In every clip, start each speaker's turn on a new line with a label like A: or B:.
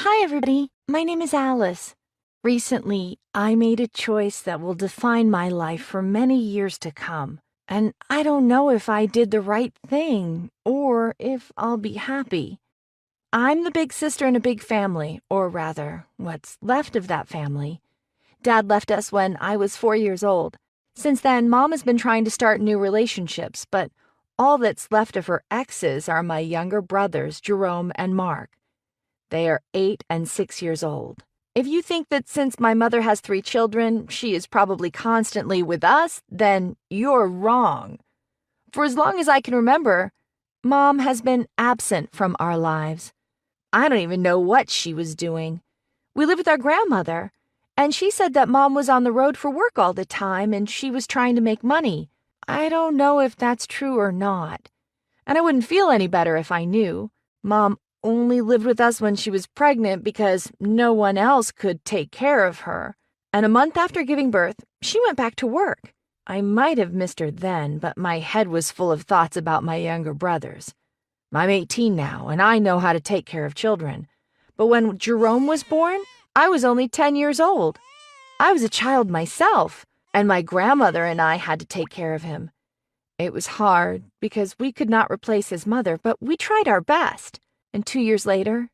A: Hi, everybody. My name is Alice. Recently, I made a choice that will define my life for many years to come, and I don't know if I did the right thing or if I'll be happy. I'm the big sister in a big family, or rather, what's left of that family. Dad left us when I was 4 years old. Since then, Mom has been trying to start new relationships, but all that's left of her exes are my younger brothers, Jerome and Mark. They are 8 and 6 years old. If you think that since my mother has 3 children, she is probably constantly with us, then you're wrong. For as long as I can remember, Mom has been absent from our lives. I don't even know what she was doing. We live with our grandmother, and she said that Mom was on the road for work all the time and she was trying to make money. I don't know if that's true or not. And I wouldn't feel any better if I knew. Mom only lived with us when she was pregnant because no one else could take care of her. And a month after giving birth, she went back to work. I might have missed her then, but my head was full of thoughts about my younger brothers. I'm 18 now, and I know how to take care of children. But when Jerome was born, I was only 10 years old. I was a child myself, and my grandmother and I had to take care of him. It was hard because we could not replace his mother, but we tried our best. And 2 years later,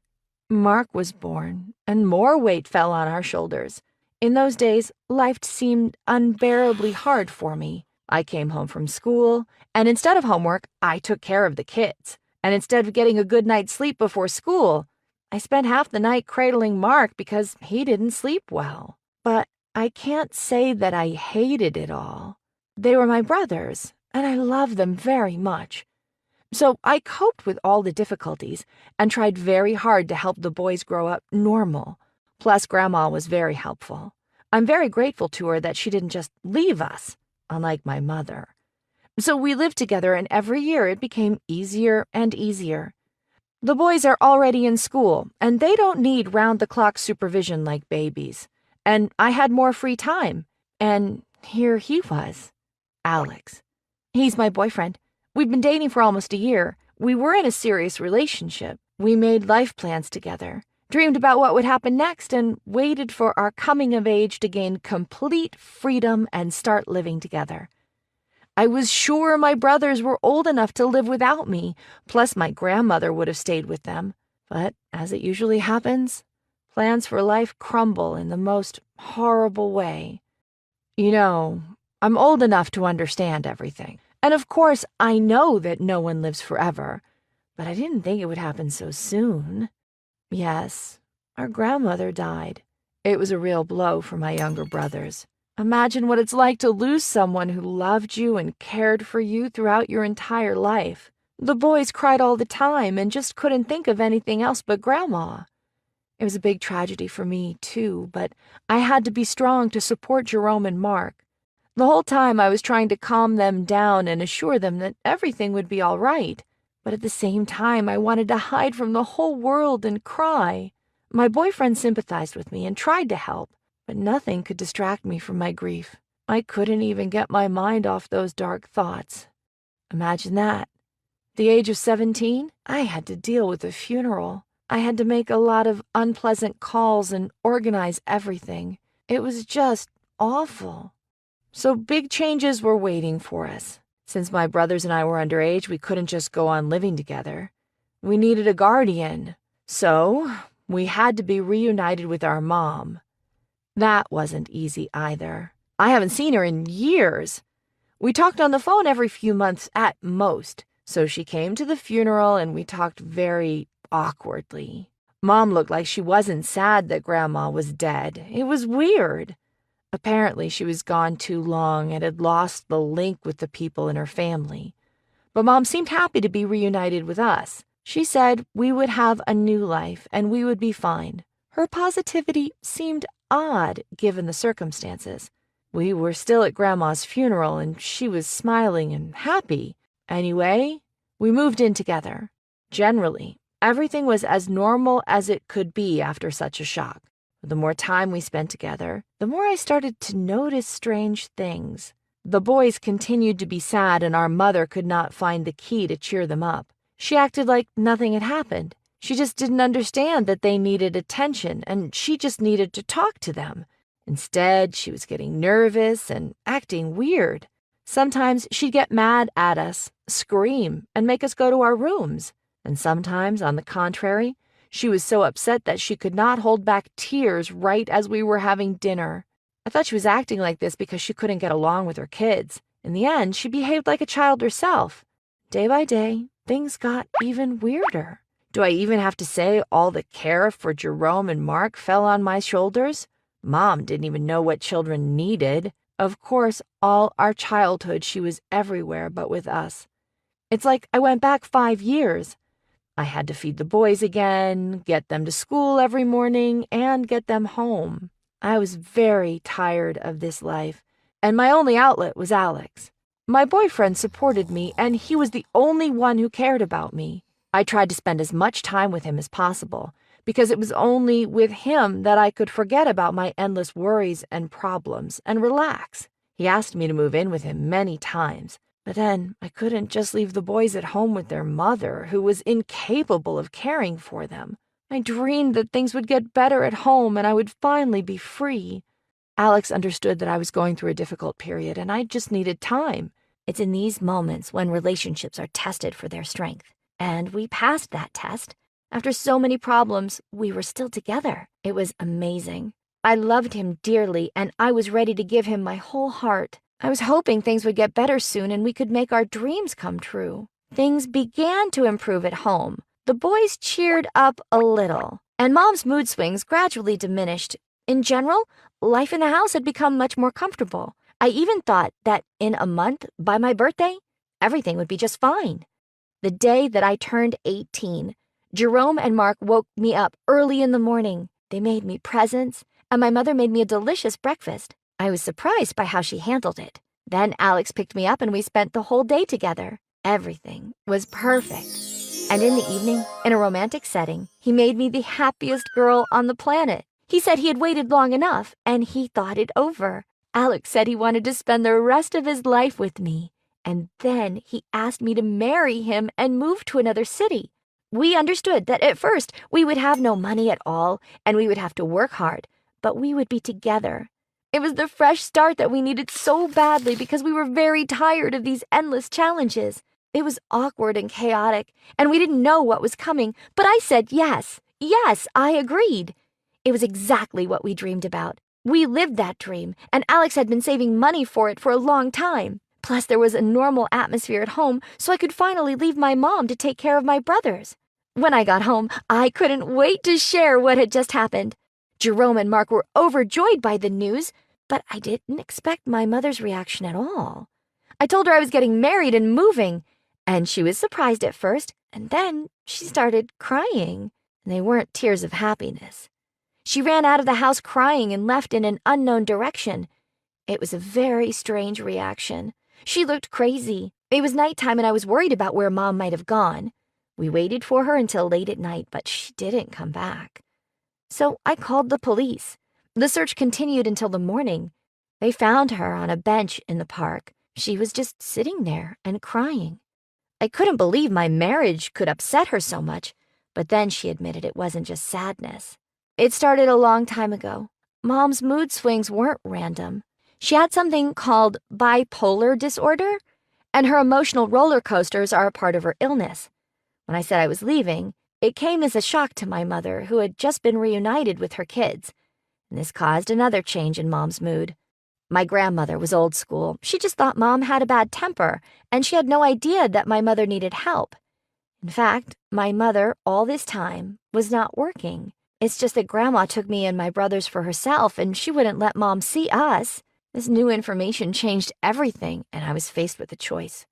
A: Mark was born, and more weight fell on our shoulders. In those days, life seemed unbearably hard for me. I came home from school, and instead of homework, I took care of the kids. And instead of getting a good night's sleep before school, I spent half the night cradling Mark because he didn't sleep well. But I can't say that I hated it all. They were my brothers, and I loved them very much. So I coped with all the difficulties and tried very hard to help the boys grow up normal. Plus, Grandma was very helpful. I'm very grateful to her that she didn't just leave us, unlike my mother. So we lived together, and every year it became easier and easier. The boys are already in school, and they don't need round-the-clock supervision like babies. And I had more free time. And here he was, Alex. He's my boyfriend. We've been dating for almost a year. We were in a serious relationship. We made life plans together, dreamed about what would happen next, and waited for our coming of age to gain complete freedom and start living together. I was sure my brothers were old enough to live without me, plus my grandmother would have stayed with them. But as it usually happens, plans for life crumble in the most horrible way. You know, I'm old enough to understand everything. And of course, I know that no one lives forever, but I didn't think it would happen so soon. Yes, our grandmother died. It was a real blow for my younger brothers. Imagine what it's like to lose someone who loved you and cared for you throughout your entire life. The boys cried all the time and just couldn't think of anything else but Grandma. It was a big tragedy for me, too, but I had to be strong to support Jerome and Mark. The whole time I was trying to calm them down and assure them that everything would be all right. But at the same time, I wanted to hide from the whole world and cry. My boyfriend sympathized with me and tried to help, but nothing could distract me from my grief. I couldn't even get my mind off those dark thoughts. Imagine that. At the age of 17, I had to deal with a funeral. I had to make a lot of unpleasant calls and organize everything. It was just awful. So big changes were waiting for us. Since my brothers and I were underage, we couldn't just go on living together. We needed a guardian. So we had to be reunited with our mom. That wasn't easy either. I haven't seen her in years. We talked on the phone every few months at most. So she came to the funeral and we talked very awkwardly. Mom looked like she wasn't sad that Grandma was dead. It was weird. Apparently, she was gone too long and had lost the link with the people in her family. But Mom seemed happy to be reunited with us. She said we would have a new life and we would be fine. Her positivity seemed odd given the circumstances. We were still at Grandma's funeral and she was smiling and happy. Anyway, we moved in together. Generally, everything was as normal as it could be after such a shock. The more time we spent together, the more I started to notice strange things. The boys continued to be sad, and our mother could not find the key to cheer them up. She acted like nothing had happened. She just didn't understand that they needed attention and she just needed to talk to them. Instead, she was getting nervous and acting weird. Sometimes she'd get mad at us, scream, and make us go to our rooms. And sometimes, on the contrary, she was so upset that she could not hold back tears right as we were having dinner. I thought she was acting like this because she couldn't get along with her kids. In the end, she behaved like a child herself. Day by day, things got even weirder. Do I even have to say all the care for Jerome and Mark fell on my shoulders? Mom didn't even know what children needed. Of course, all our childhood she was everywhere but with us. It's like I went back 5 years. I had to feed the boys again, get them to school every morning, and get them home. I was very tired of this life, and my only outlet was Alex. My boyfriend supported me, and he was the only one who cared about me. I tried to spend as much time with him as possible, because it was only with him that I could forget about my endless worries and problems and relax. He asked me to move in with him many times, but then I couldn't just leave the boys at home with their mother, who was incapable of caring for them. I dreamed that things would get better at home and I would finally be free. Alex understood that I was going through a difficult period and I just needed time. It's in these moments when relationships are tested for their strength. And we passed that test. After so many problems, we were still together. It was amazing. I loved him dearly, and I was ready to give him my whole heart. I was hoping things would get better soon and we could make our dreams come true. Things began to improve at home. The boys cheered up a little, and Mom's mood swings gradually diminished. In general, life in the house had become much more comfortable. I even thought that in a month, by my birthday, everything would be just fine. The day that I turned 18, Jerome and Mark woke me up early in the morning. They made me presents, and my mother made me a delicious breakfast. I was surprised by how she handled it. Then Alex picked me up and we spent the whole day together. Everything was perfect. And in the evening, in a romantic setting, he made me the happiest girl on the planet. He said he had waited long enough, and he thought it over. Alex said he wanted to spend the rest of his life with me. And then he asked me to marry him and move to another city. We understood that at first we would have no money at all and we would have to work hard, but we would be together. It was the fresh start that we needed so badly because we were very tired of these endless challenges. It was awkward and chaotic, and we didn't know what was coming, but I said yes. Yes, I agreed. It was exactly what we dreamed about. We lived that dream, and Alex had been saving money for it for a long time. Plus, there was a normal atmosphere at home, so I could finally leave my mom to take care of my brothers. When I got home, I couldn't wait to share what had just happened. Jerome and Mark were overjoyed by the news, but I didn't expect my mother's reaction at all. I told her I was getting married and moving, and she was surprised at first, and then she started crying. And they weren't tears of happiness. She ran out of the house crying and left in an unknown direction. It was a very strange reaction. She looked crazy. It was nighttime and I was worried about where Mom might have gone. We waited for her until late at night, but she didn't come back. So I called the police. The search continued until the morning. They found her on a bench in the park. She was just sitting there and crying. I couldn't believe my marriage could upset her so much, but then she admitted it wasn't just sadness. It started a long time ago. Mom's mood swings weren't random. She had something called bipolar disorder, and her emotional roller coasters are a part of her illness. When I said I was leaving, it came as a shock to my mother, who had just been reunited with her kids, and this caused another change in Mom's mood. My grandmother was old school. She just thought Mom had a bad temper, and she had no idea that my mother needed help. In fact, my mother, all this time, was not working. It's just that Grandma took me and my brothers for herself, and she wouldn't let Mom see us. This new information changed everything, and I was faced with a choice.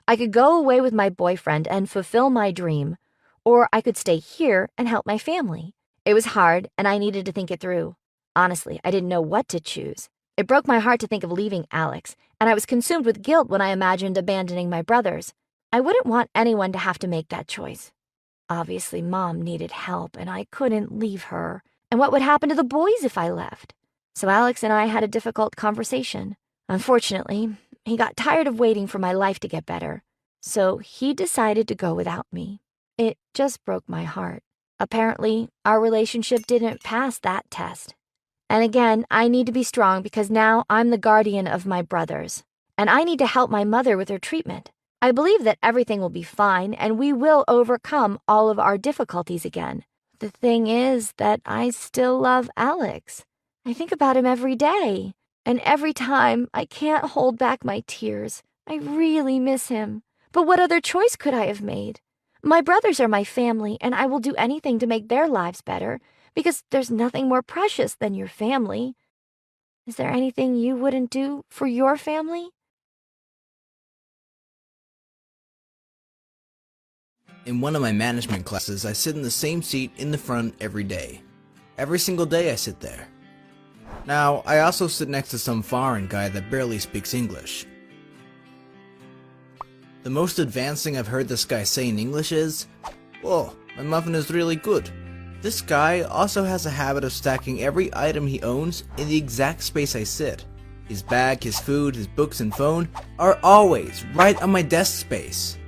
A: I could go away with my boyfriend and fulfill my dream, or I could stay here and help my family. It was hard, and I needed to think it through. Honestly, I didn't know what to choose. It broke my heart to think of leaving Alex, and I was consumed with guilt when I imagined abandoning my brothers. I wouldn't want anyone to have to make that choice. Obviously, Mom needed help, and I couldn't leave her. And what would happen to the boys if I left? So Alex and I had a difficult conversation. Unfortunately, he got tired of waiting for my life to get better, so he decided to go without me. It just broke my heart. Apparently, our relationship didn't pass that test. And again, I need to be strong because now I'm the guardian of my brothers, and I need to help my mother with her treatment. I believe that everything will be fine and we will overcome all of our difficulties again. The thing is that I still love Alex. I think about him every day, and every time I can't hold back my tears. I really miss him. But what other choice could I have made? My brothers are my family, and I will do anything to make their lives better, because there's nothing more precious than your family. Is there anything you wouldn't do for your family?
B: In one of my management classes, I sit in the same seat in the front every day. Every single day I sit there. Now, I also sit next to some foreign guy that barely speaks English. The most advanced thing I've heard this guy say in English is, "Whoa, my muffin is really good." This guy also has a habit of stacking every item he owns in the exact space I sit. His bag, his food, his books, and phone are always right on my desk space.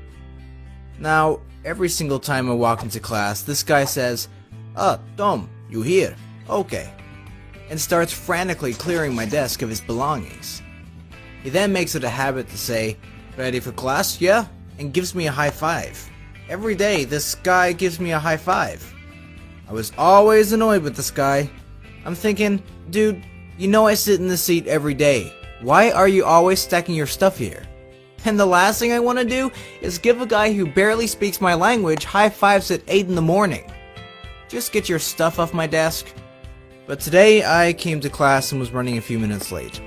B: Now, every single time I walk into class, this guy says, "Ah, Tom, you here? Okay," and starts frantically clearing my desk of his belongings. He then makes it a habit to say, "Ready for class, yeah?" and gives me a high five. Every day, this guy gives me a high five. I was always annoyed with this guy. I'm thinking, dude, you know I sit in this seat every day. Why are you always stacking your stuff here? And the last thing I want to do is give a guy who barely speaks my language high fives at 8 in the morning. Just get your stuff off my desk. But today I came to class and was running a few minutes late.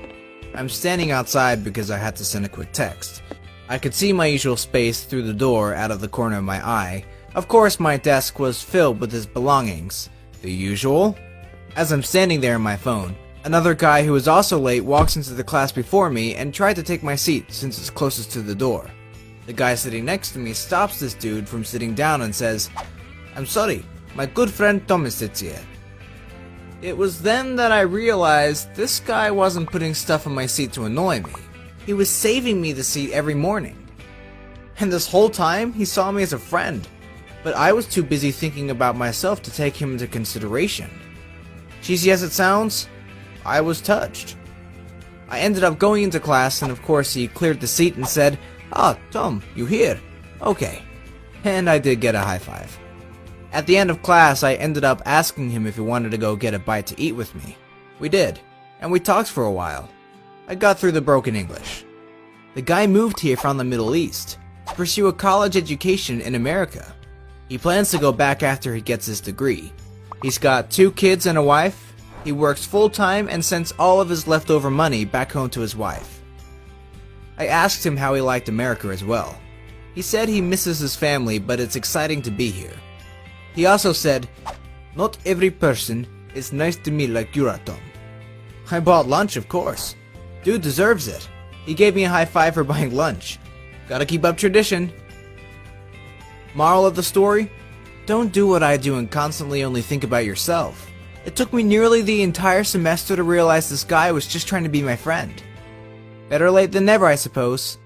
B: I'm standing outside because I had to send a quick text. I could see my usual space through the door out of the corner of my eye. Of course, my desk was filled with his belongings. The usual. As I'm standing there on my phone, another guy who was also late walks into the class before me and tried to take my seat since it's closest to the door. The guy sitting next to me stops this dude from sitting down and says, "I'm sorry, my good friend Thomas sits here." It was then that I realized this guy wasn't putting stuff on my seat to annoy me. He was saving me the seat every morning. And this whole time, he saw me as a friend. But I was too busy thinking about myself to take him into consideration. Cheesy as it sounds, I was touched. I ended up going into class, and of course he cleared the seat and said, "Ah, Tom, you here? Okay." And I did get a high five. At the end of class, I ended up asking him if he wanted to go get a bite to eat with me. We did, and we talked for a while. I got through the broken English. The guy moved here from the Middle East to pursue a college education in America. He plans to go back after he gets his degree. He's got 2 kids and a wife. He works full-time and sends all of his leftover money back home to his wife. I asked him how he liked America as well. He said he misses his family, but it's exciting to be here. He also said, "Not every person is nice to me like you are, Tom." I bought lunch, of course. Dude deserves it. He gave me a high five for buying lunch. Gotta keep up tradition. Moral of the story? Don't do what I do and constantly only think about yourself. It took me nearly the entire semester to realize this guy was just trying to be my friend. Better late than never, I suppose.